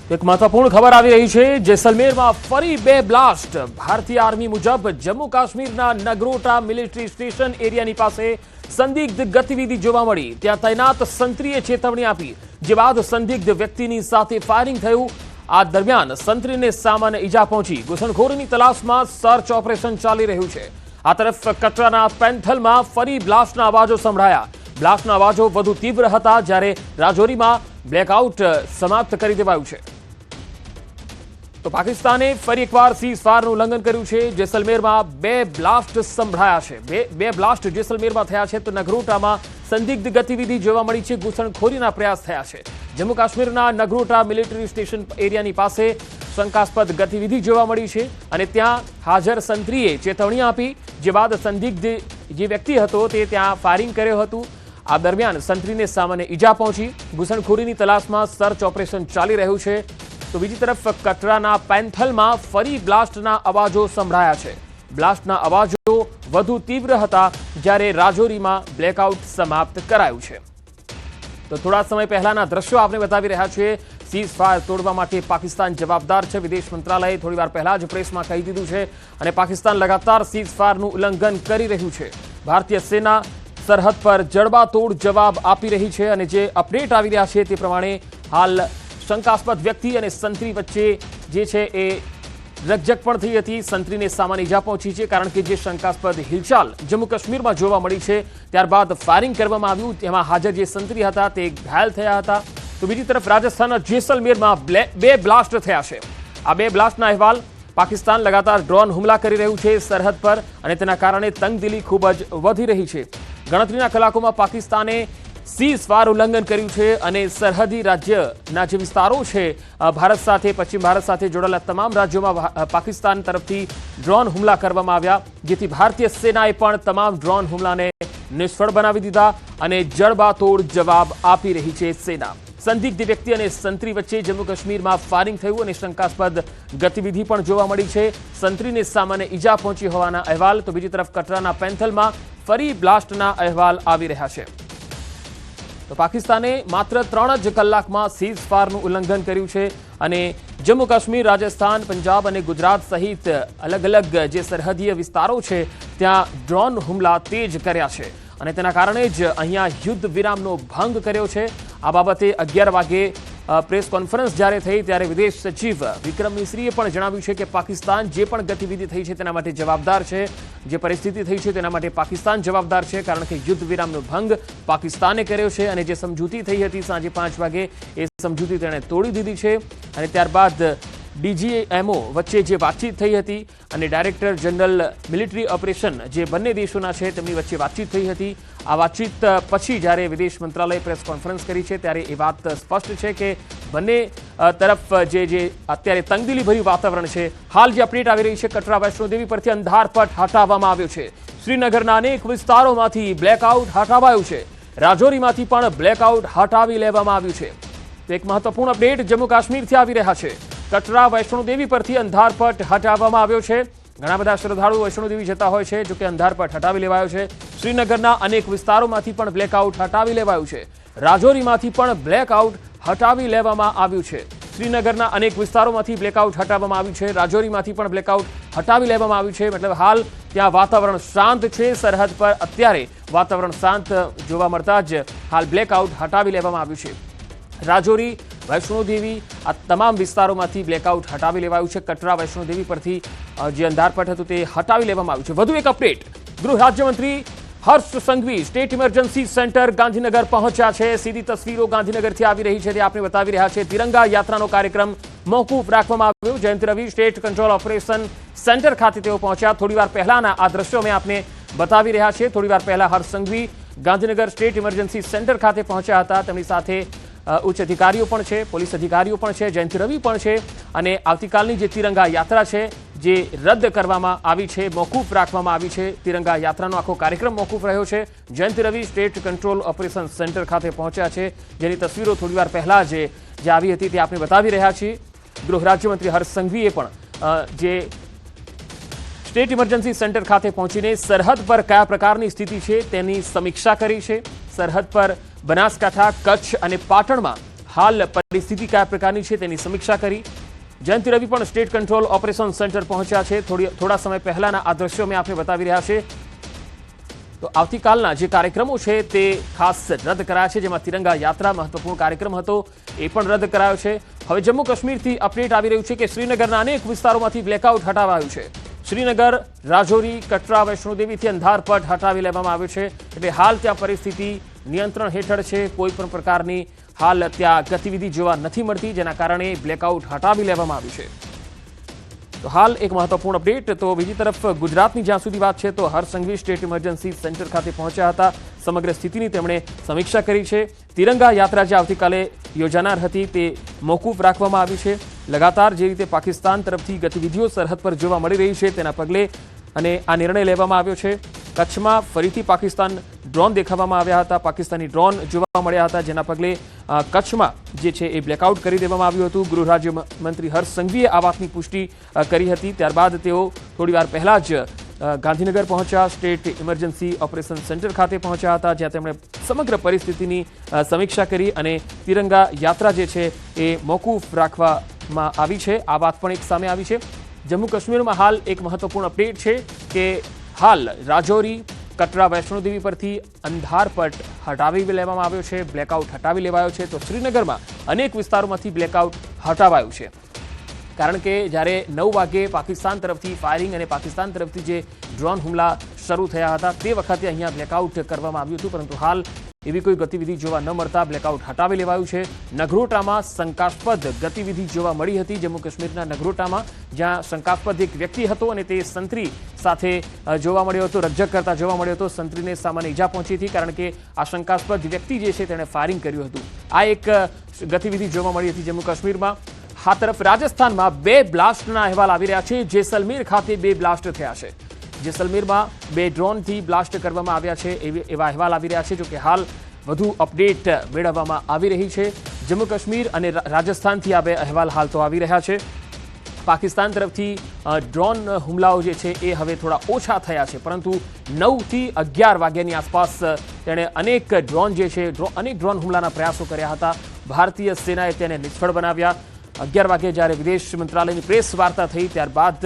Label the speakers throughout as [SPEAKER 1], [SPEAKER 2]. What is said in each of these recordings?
[SPEAKER 1] એક મહત્વપૂર્ણ ખબર આવી રહી છે। જેસલમેરમાં ફરી બે બ્લાસ્ટ। ભારતીય આર્મી મુજબ જમ્મુ કાશ્મીરના નગરોટા મિલિટરી સ્ટેશન એરિયાની પાસે સંદિગ્ધ ગતિવિધિ જોવા મળી। ત્યાં તૈનાત સંત્રીએ ચેતવણી આપી, જે બાદ સંદિગ્ધ વ્યક્તિની સાથે ફાયરિંગ થયું। આ દરમિયાન સંત્રીને સામાન્ય ઈજા પહોંચી। ઘૂસણખોરીની તલાશમાં સર્ચ ઓપરેશન ચાલી રહ્યું છે। આ તરફ કટરાના પેન્થલમાં ફરી બ્લાસ્ટના અવાજો સંભળાયા। બ્લાસ્ટના અવાજો વધુ તીવ્ર હતા, જ્યારે રાજૌરીમાં બ્લેકઆઉટ સમાપ્ત કરી દેવાયું છે। તો પાકિસ્તાને ફરી એકવાર સીઝફાયરનું ઉલ્લંઘન કર્યું છે। જેસલમેરમાં બે બ્લાસ્ટ સંભળાયા છે। બે બ્લાસ્ટ જેસલમેરમાં થયા છે, તો નગરોટામાં સંદિગ્ધ ગતિવિધિ જોવા મળી છે। ઘૂસણખોરીના પ્રયાસ થયા છે। જમ્મુ કાશ્મીરના નગરોટા મિલિટરી સ્ટેશન એરિયાની પાસે શંકાસ્પદ ગતિવિધિ જોવા મળી છે અને ત્યાં હાજર સંત્રીએ ચેતવણી આપી, જે બાદ સંદિગ્ધ જે વ્યક્તિ હતો તે ત્યાં ફાયરિંગ કર્યું હતું। આ દરમિયાન સંત્રીને સામાન્ય ઈજા પહોંચી। ઘૂસણખોરીની તલાશમાં સર્ચ ઓપરેશન ચાલી રહ્યું છે। તો બીજી તરફ કટરાના પેન્થલમાં ફરી બ્લાસ્ટના અવાજો સંભળાયા છે। બ્લાસ્ટના અવાજો વધુ તીવ્ર હતા, જ્યારે રાજૌરીમાં બ્લેકઆઉટ સમાપ્ત કરાયું છે। તો થોડા સમય પહેલાના દ્રશ્યો આપણે બતાવી રહ્યા છીએ। સીઝફાયર તોડવા માટે પાકિસ્તાન જવાબદાર છે। વિદેશ મંત્રાલયે થોડીવાર પહેલા જ પ્રેસમાં કહી દીધું છે અને પાકિસ્તાન લગાતાર સીઝફાયરનું ઉલ્લંઘન કરી રહ્યું છે। ભારતીય સેના સરહદ પર જડબાતોડ જવાબ આપી રહી છે અને જે અપડેટ આવી રહ્યા છે તે પ્રમાણે હાલ શંકાસ્પદ વ્યક્તિ અને સંત્રી વચ્ચે જે છે એ રકઝક પણ થઈ હતી। સંત્રીને સામાન્ય ઈજા પહોંચી છે, કારણ કે જે શંકાસ્પદ હિલચાલ જમ્મુ કાશ્મીરમાં જોવા મળી છે, ત્યારબાદ ફાયરિંગ કરવામાં આવ્યું। તેમાં હાજર જે સંત્રી હતા તે ઘાયલ થયા હતા। તો બીજી તરફ રાજસ્થાનના જેસલમેરમાં બે બ્લાસ્ટ થયા છે। આ બે બ્લાસ્ટના અહેવાલ પાકિસ્તાન લગાતાર ડ્રોન હુમલા કરી રહ્યું છે સરહદ પર, અને તેના કારણે તંગદિલી ખૂબ જ વધી રહી છે। ગણતરીના કલાકોમાં પાકિસ્તાને સીઝફાયર ઉલ્લંઘન કર્યું છે અને સરહદી રાજ્યના જે વિસ્તારો છે ભારત સાથે, પશ્ચિમ ભારત સાથે જોડાયેલા તમામ રાજ્યોમાં પાકિસ્તાન તરફથી ડ્રોન હુમલા કરવામાં આવ્યા, જેથી ભારતીય સેનાએ પણ તમામ ડ્રોન હુમલાને નિષ્ફળ બનાવી દીધા અને જડબાતોડ જવાબ આપી રહી છે સેના। સંદિગ્ધ વ્યક્તિ અને સંત્રી વચ્ચે જમ્મુ કાશ્મીરમાં ફાયરિંગ થયું અને શંકાસ્પદ ગતિવિધિ પણ જોવા મળી છે। સંત્રીને સામાન્ય ઈજા પહોંચી હોવાના અહેવાલ। તો બીજી તરફ કટરાના પેન્થલમાં ફરી બ્લાસ્ટના અહેવાલ આવી રહ્યા છે। તો પાકિસ્તાને માત્ર 3 જ કલાકમાં સીઝફાયરનું ઉલ્લંઘન કર્યું છે અને જમ્મુ કાશ્મીર, રાજસ્થાન, પંજાબ અને ગુજરાત સહિત અલગ અલગ જે સરહદીય વિસ્તારો છે ત્યાં ડ્રોન હુમલા તેજ કર્યા છે અને તેના કારણે જ અહીંયા યુદ્ધ વિરામનો ભંગ કર્યો છે। આ બાબતે 11 વાગે પ્રેસ કોન્ફરન્સ જ્યારે થઈ ત્યારે વિદેશ સચિવ વિક્રમ મિશ્રીએ પણ જણાવ્યું છે કે પાકિસ્તાન જે પણ ગતિવિધિ થઈ છે તેના માટે જવાબદાર છે। જે પરિસ્થિતિ થઈ છે તેના માટે પાકિસ્તાન જવાબદાર છે, કારણ કે યુદ્ધ વિરામનો ભંગ પાકિસ્તાને કર્યો છે અને જે સમજૂતી થઈ હતી સાંજે 5 વાગે, એ સમજૂતી તેણે તોડી દીધી છે। અને ત્યારબાદ DGMO વચ્ચે જે વાતચીત થઈ હતી અને ડાયરેક્ટર જનરલ મિલિટરી ઓપરેશન જે બંને દેશોના છે તેમની વચ્ચે વાતચીત થઈ હતી। આ વાતચીત પછી જ્યારે વિદેશ મંત્રાલયે પ્રેસ કોન્ફરન્સ કરી છે ત્યારે એ વાત સ્પષ્ટ છે કે બંને તરફ જે અત્યારે તંગદિલી ભર્યું વાતાવરણ છે। હાલ જે અપડેટ આવી રહી છે, કટરા વૈષ્ણોદેવી પરથી અંધારપટ હટાવવામાં આવ્યો છે। શ્રીનગરના અનેક વિસ્તારોમાંથી બ્લેકઆઉટ હટાવાયું છે। રાજૌરીમાંથી પણ બ્લેકઆઉટ હટાવી લેવામાં આવ્યું છે। તો એક મહત્વપૂર્ણ અપડેટ જમ્મુ કાશ્મીરથી આવી રહ્યા છે। કટરા વૈષ્ણોદેવી પરથી અંધારપટ હટાવવામાં આવ્યો છે। ઘણા બધા શ્રદ્ધાળુઓ વૈષ્ણોદેવી જતા હોય છે, જોકે અંધારપટ હટાવી લેવાયો છે। શ્રીનગરના અનેક વિસ્તારોમાંથી પણ બ્લેકઆઉટ હટાવી લેવાયું છે। રાજૌરીમાંથી પણ બ્લેકઆઉટ હટાવી લેવામાં આવ્યું છે। શ્રીનગરના અનેક વિસ્તારોમાંથી બ્લેકઆઉટ હટાવવામાં આવ્યું છે। રાજૌરીમાંથી પણ બ્લેકઆઉટ હટાવી લેવામાં આવ્યું છે। મતલબ હાલ ત્યાં વાતાવરણ શાંત છે। સરહદ પર અત્યારે વાતાવરણ શાંત જોવા મળતા જ હાલ બ્લેકઆઉટ હટાવી લેવામાં આવ્યું છે। રાજૌરી, વૈષ્ણોદેવી આ તમામ વિસ્તારોમાંથી બ્લેકઆઉટ હટાવી લેવાયું છે। કટરા વૈષ્ણોદેવી પરથી જે અંધારપટ હતું તે હટાવી લેવામાં આવ્યું છે। વધુ એક અપડેટ, ગૃહ રાજ્યમંત્રી Harsh Sanghavi state emergency centre Gandhinagar પહોંચ્યા છે। સીધી તસવીરો ગાંધીનગરથી આવી રહી છે, તે આપણે બતાવી રહ્યા છે। તિરંગા યાત્રાનો કાર્યક્રમ મોકૂફ રાખવામાં આવ્યો। Jayanti Ravi state control operation centre ખાતે તેઓ પહોંચ્યા। થોડીવાર પહેલાના આ દ્રશ્યો અમે આપને બતાવી રહ્યા છીએ। થોડીવાર પહેલા Harsh Sanghavi Gandhinagar state emergency centre ખાતે પહોંચ્યા હતા। તેમની સાથે ઉચ્ચ અધિકારીઓ પણ છે, પોલીસ અધિકારીઓ પણ છે, જયંતિ રવિ પણ છે અને આવતીકાલની જે તિરંગા યાત્રા છે જે રદ કરવામાં આવી છે, મોકૂફ રાખવામાં આવી છે। તિરંગા યાત્રાનો આખો કાર્યક્રમ મોકૂફ રહ્યો છે। Jayanti Ravi state control operation centre ખાતે પહોંચ્યા છે, જેની તસવીરો થોડીવાર પહેલા જે આવી હતી તે આપણે બતાવી રહ્યા છીએ। ગૃહ રાજ્યમંત્રી હર્ષ સંઘવીએ પણ જે સ્ટેટ ઇમરજન્સી સેન્ટર ખાતે પહોંચીને સરહદ પર કયા પ્રકારની સ્થિતિ છે તેની સમીક્ષા કરી છે। સરહદ પર બનાસકાંઠા, કચ્છ અને પાટણમાં હાલ પરિસ્થિતિ કયા પ્રકારની છે તેની સમીક્ષા કરી। જયંતિ રવિ પણ સ્ટેટ કંટ્રોલ ઓપરેશન સેન્ટર પહોંચ્યા છે। થોડા સમય પહેલાના આ દ્રશ્યો મેં આપને બતાવી રહ્યા છે। તો આવતીકાલના જે કાર્યક્રમો છે તે ખાસ રદ કરાયા છે, જેમાં તિરંગા યાત્રા મહત્વપૂર્ણ કાર્યક્રમ હતો એ પણ રદ કરાયો છે। હવે જમ્મુ કાશ્મીરથી અપડેટ આવી રહ્યું છે કે શ્રીનગરના અનેક વિસ્તારોમાંથી બ્લેકઆઉટ હટાવાયું છે। શ્રીનગર, રાજૌરી, કટરા, વૈષ્ણોદેવીથી અંધારપટ હટાવી લેવામાં આવ્યો છે, એટલે હાલ ત્યાં પરિસ્થિતિ નિયંત્રણ હેઠળ છે। કોઈ પણ પ્રકારની હાલ ત્યાં ગતિવિધિ જોવા નથી મળતી, જેના કારણે બ્લેકઆઉટ હટાવી લેવામાં આવ્યું છે। તો હાલ એક મહત્વપૂર્ણ અપડેટ। તો બીજી તરફ ગુજરાતની જ્યાં સુધી વાત છે તો હર્ષ સંઘવી સ્ટેટ ઇમરજન્સી સેન્ટર ખાતે પહોંચ્યા હતા। સમગ્ર સ્થિતિની તેમણે સમીક્ષા કરી છે। તિરંગા યાત્રા જે આવતીકાલે યોજાનાર હતી તે મોકૂફ રાખવામાં આવી છે। લગાતાર જે રીતે પાકિસ્તાન તરફથી ગતિવિધિઓ સરહદ પર જોવા મળી રહી છે તેના પગલે અને આ નિર્ણય લેવામાં આવ્યો છે। કચ્છમાં ફરીથી પાકિસ્તાન ડ્રોન દેખાવામાં આવ્યા હતા, પાકિસ્તાની ડ્રોન જોવા મળ્યા હતા, જેના પગલે કચ્છમાં જે છે એ બ્લેકઆઉટ કરી દેવામાં આવ્યું હતું। ગૃહ રાજ્યમંત્રી હર્ષ સંઘવીએ આ વાતની પુષ્ટિ કરી હતી। ત્યારબાદ તેઓ થોડીવાર પહેલા જ ગાંધીનગર પહોંચ્યા, સ્ટેટ ઇમરજન્સી ઓપરેશન સેન્ટર ખાતે પહોંચ્યા હતા, જ્યાં તેમણે સમગ્ર પરિસ્થિતિની સમીક્ષા કરી અને તિરંગા યાત્રા જે છે એ મોકૂફ રાખવામાં આવી છે। આ વાત પણ એક સામે આવી છે। જમ્મુ કાશ્મીરમાં હાલ એક મહત્વપૂર્ણ અપડેટ છે કે હાલ રાજૌરી, કટરા, વૈષ્ણોદેવી પરથી અંધારપટ હટાવી લેવામાં આવ્યો છે, બ્લેકઆઉટ હટાવી લેવાયો છે। તો શ્રીનગરમાં અનેક વિસ્તારોમાંથી બ્લેકઆઉટ હટાવાયું છે, કારણ કે જ્યારે 9 વાગે પાકિસ્તાન તરફથી ફાયરિંગ અને પાકિસ્તાન તરફથી જે ડ્રોન હુમલા શરૂ થયા હતા તે વખતે અહીંયા બ્લેકઆઉટ કરવામાં આવ્યું હતું, પરંતુ હાલ એવી કોઈ ગતિવિધિ જોવા ન મળતા બ્લેકઆઉટ હટાવી લેવાયું છે। નગરોટામાં શંકાસ્પદ ગતિવિધિ જોવા મળી હતી, જમ્મુ કાશ્મીરના નગરોટામાં, જ્યાં શંકાસ્પદ એક વ્યક્તિ હતો અને તે સંતરી સાથે જોવા મળ્યો હતો, રકઝક કરતા જોવા મળ્યો હતો। સંતરીને સામાન્ય ઈજા પહોંચી હતી, કારણ કે આ શંકાસ્પદ વ્યક્તિ જે છે તેણે ફાયરિંગ કર્યું હતું। આ એક ગતિવિધિ જોવા મળી હતી જમ્મુ કાશ્મીરમાં। આ તરફ રાજસ્થાનમાં 2 બ્લાસ્ટના અહેવાલ આવી રહ્યા છે। જેસલમેર ખાતે 2 બ્લાસ્ટ થયા છે। જેસલમેરમાં 2 ડ્રોનથી બ્લાસ્ટ કરવામાં આવ્યા છે એવા અહેવાલ આવી રહ્યા છે। જો કે હાલ વધુ અપડેટ મેળવવામાં આવી રહી છે। જમ્મુ કાશ્મીર અને રાજસ્થાનથી આ 2 અહેવાલ હાલ તો આવી રહ્યા છે। પાકિસ્તાન તરફથી ડ્રોન હુમલાઓ જે છે એ હવે થોડા ઓછા થયા છે, પરંતુ 9 થી 11 વાગ્યાની આસપાસ તેણે અનેક ડ્રોન હુમલાના પ્રયાસો કર્યા હતા। ભારતીય સેનાએ તેને નિષ્ફળ બનાવ્યા। 11 વાગે જ્યારે વિદેશ મંત્રાલયની પ્રેસ વાર્તા થઈ ત્યારબાદ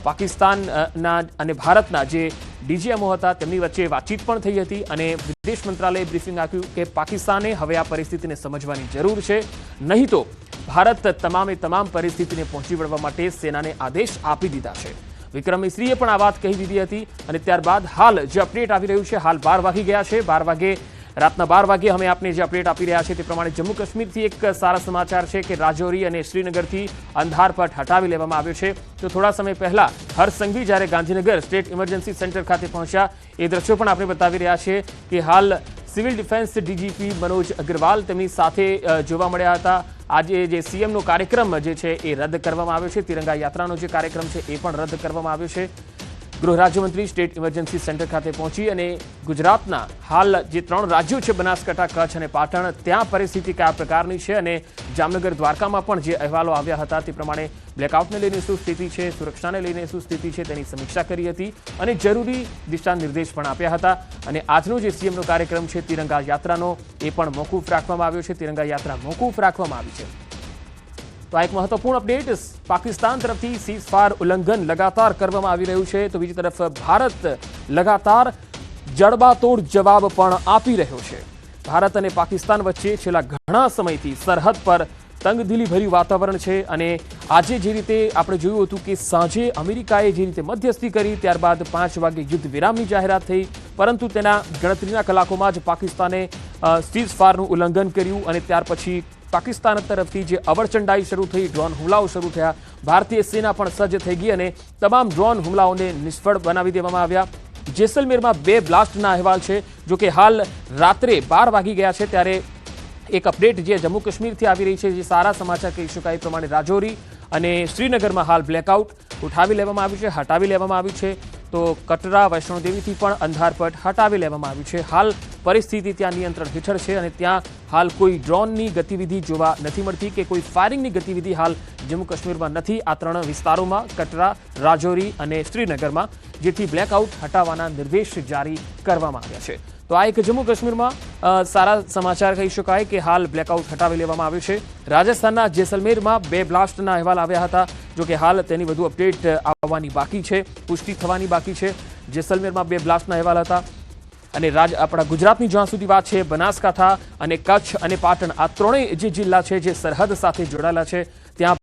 [SPEAKER 1] પાકિસ્તાનના અને ભારતના જે ડીજીએમઓ હતા તેમની વચ્ચે વાતચીત પણ થઈ હતી અને વિદેશ મંત્રાલયે બ્રીફિંગ આપ્યું કે પાકિસ્તાને હવે આ પરિસ્થિતિને સમજવાની જરૂર છે, નહીં તો ભારત તમામ પરિસ્થિતિને પહોંચી વળવા માટે સેનાને આદેશ આપી દીધા છે। વિક્રમ મિશ્રીએ પણ આ વાત કહી દીધી હતી અને ત્યારબાદ હાલ જે અપડેટ આવી રહ્યું છે, હાલ 12 વાગી ગયા છે। રાતના 12 વાગે અમે આપને જે અપડેટ આપી રહ્યા છે તે પ્રમાણે જમ્મુ કાશ્મીરથી એક સારા સમાચાર છે કે રાજૌરી અને શ્રીનગરથી અંધારપટ હટાવી લેવામાં આવ્યો છે। તો થોડા સમય પહેલા હર્ષ સંઘવી જ્યારે ગાંધીનગર સ્ટેટ ઇમરજન્સી સેન્ટર ખાતે પહોંચ્યા એ દ્રશ્યો પણ આપણે બતાવી રહ્યા છે કે હાલ civil defence DGP Manoj Agrawal તેમની સાથે જોવા મળ્યા હતા। આજે જે સીએમનો કાર્યક્રમ જે છે એ રદ કરવામાં આવ્યો છે, તિરંગા યાત્રાનો જે કાર્યક્રમ છે એ પણ રદ કરવામાં આવ્યો છે। ગૃહ રાજ્યમંત્રી સ્ટેટ ઇમરજન્સી સેન્ટર ખાતે પહોંચી અને ગુજરાતના હાલ જે 3 રાજ્યો છે બનાસકાંઠા, કચ્છ અને પાટણ, ત્યાં પરિસ્થિતિ કયા પ્રકારની છે અને જામનગર, દ્વારકામાં પણ જે અહેવાલો આવ્યા હતા તે પ્રમાણે બ્લેકઆઉટને લઈને શું સ્થિતિ છે, સુરક્ષાને લઈને શું સ્થિતિ છે તેની સમીક્ષા કરી હતી અને જરૂરી દિશા નિર્દેશ પણ આપ્યા હતા। અને આજનો જે સીએમનો કાર્યક્રમ છે તિરંગા યાત્રાનો એ પણ મોકૂફ રાખવામાં આવ્યો છે। તિરંગા યાત્રા મોકૂફ રાખવામાં આવી છે। તો આ એક મહત્વપૂર્ણ અપડેટ। પાકિસ્તાન તરફથી સીઝફાયર ઉલ્લંઘન લગાતાર કરવામાં આવી રહ્યું છે, તો બીજી તરફ ભારત લગાતાર જડબાતોડ જવાબ પણ આપી રહ્યો છે। ભારત અને પાકિસ્તાન વચ્ચે છેલ્લા ઘણા સમયથી સરહદ પર તંગદિલીભર્યું વાતાવરણ છે અને આજે જે રીતે આપણે જોયું હતું કે સાંજે અમેરિકાએ જે રીતે મધ્યસ્થી કરી ત્યારબાદ 5 વાગે યુદ્ધ વિરામની જાહેરાત થઈ, પરંતુ તેના ગણતરીના કલાકોમાં જ પાકિસ્તાને સીઝફાયરનું ઉલ્લંઘન કર્યું અને ત્યાર પછી પાકિસ્તાન તરફથી જે અવરચંડાઈ શરૂ થઈ, ડ્રોન હુમલાઓ શરૂ થયા, ભારતીય સેના પણ સજ્જ થઈ ગઈ અને તમામ ડ્રોન હુમલાઓને નિષ્ફળ બનાવી દેવામાં આવ્યા। જેસલમેરમાં 2 બ્લાસ્ટના અહેવાલ છે। જો કે હાલ રાત્રે 12 વાગી ગયા છે ત્યારે એક અપડેટ જે જમ્મુ કાશ્મીરથી આવી રહી છે, જે સારા સમાચાર કહી શકાય એ પ્રમાણે રાજૌરી અને શ્રીનગરમાં હાલ બ્લેકઆઉટ ઉઠાવી લેવામાં આવ્યું છે, હટાવી લેવામાં આવ્યું છે। તો કટરા, વૈષ્ણોદેવીથી પણ અંધારપટ હટાવી લેવામાં આવ્યું છે। હાલ પરિસ્થિતિ ત્યાં નિયંત્રણ હેઠળ છે અને ત્યાં હાલ કોઈ ડ્રોનની ગતિવિધિ જોવા નથી મળતી કે કોઈ ફાયરિંગની ગતિવિધિ હાલ જમ્મુ કાશ્મીરમાં નથી। આ 3 વિસ્તારોમાં કટરા, રાજૌરી અને શ્રીનગરમાં, જેથી બ્લેકઆઉટ હટાવવાના નિર્દેશ જારી કરવામાં આવ્યા છે। તો આ એક જમ્મુ કાશ્મીરમાં સારા સમાચાર કહી શકાય કે હાલ બ્લેકઆઉટ હટાવી લેવામાં આવ્યું છે. રાજસ્થાનના જેસલમેરમાં 2 બ્લાસ્ટના અહેવાલ આવ્યા હતા, જો કે હાલ તેની વધુ અપડેટ આવવાની બાકી છે, પુષ્ટિ થવાની બાકી છે. જેસલમેરમાં 2 બ્લાસ્ટના અહેવાલ હતા અને આપણા ગુજરાતની જ્યાં સુધી વાત છે, બનાસકાંઠા અને કચ્છ અને પાટણ આ ત્રણેય જે જિલ્લા છે જે સરહદ સાથે જોડાયેલા છે ત્યાં